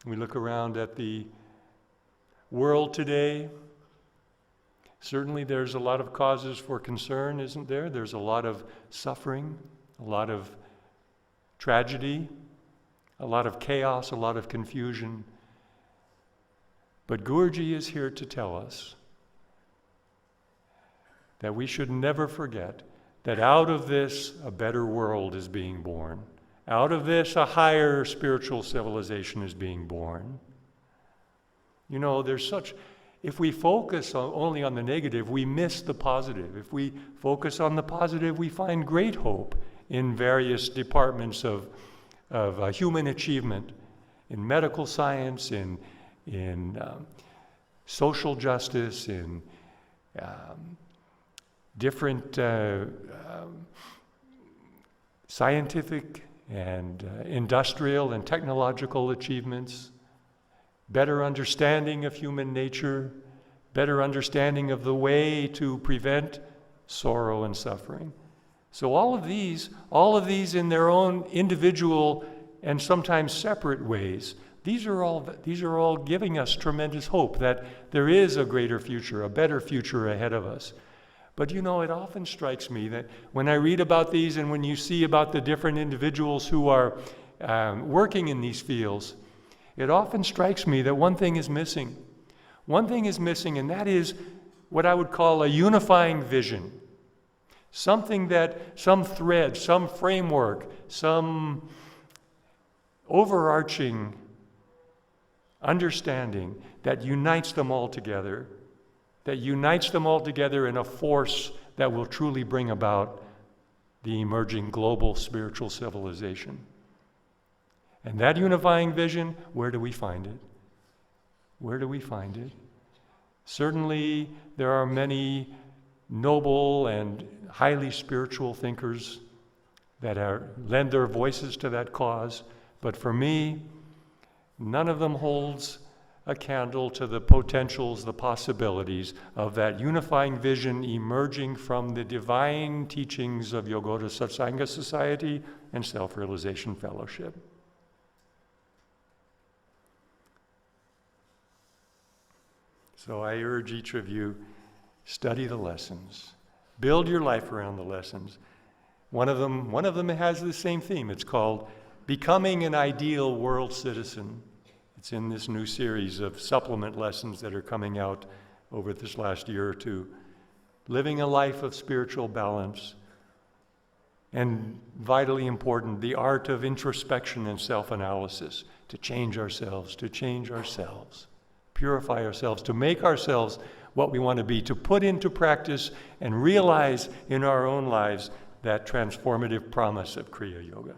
We look around at the world today. Certainly there's a lot of causes for concern, isn't there? There's a lot of suffering, a lot of tragedy, a lot of chaos, a lot of confusion. But Guruji is here to tell us that we should never forget that out of this, a better world is being born. Out of this, a higher spiritual civilization is being born. You know, if we focus only on the negative, we miss the positive. If we focus on the positive, we find great hope in various departments of human achievement, in medical science, in social justice, in different scientific and industrial and technological achievements, better understanding of human nature, better understanding of the way to prevent sorrow and suffering. So all of these in their own individual and sometimes separate ways, these are all giving us tremendous hope that there is a greater future, a better future ahead of us. But you know, it often strikes me that when I read about these and when you see about the different individuals who are working in these fields, it often strikes me that one thing is missing. One thing is missing, and that is what I would call a unifying vision. Something that, some thread, some framework, some overarching understanding that unites them all together, in a force that will truly bring about the emerging global spiritual civilization. And that unifying vision, where do we find it? Where do we find it? Certainly, there are many noble and highly spiritual thinkers that lend their voices to that cause, but for me, none of them holds a candle to the potentials, the possibilities of that unifying vision emerging from the divine teachings of Yogoda Satsanga Society and Self-Realization Fellowship. So I urge each of you, study the lessons. Build your life around the lessons. One of them has the same theme. It's called Becoming an Ideal World Citizen. It's in this new series of supplement lessons that are coming out over this last year or two. Living a life of spiritual balance. And vitally important, the art of introspection and self-analysis, to change ourselves, purify ourselves, to make ourselves what we want to be, to put into practice and realize in our own lives that transformative promise of Kriya Yoga.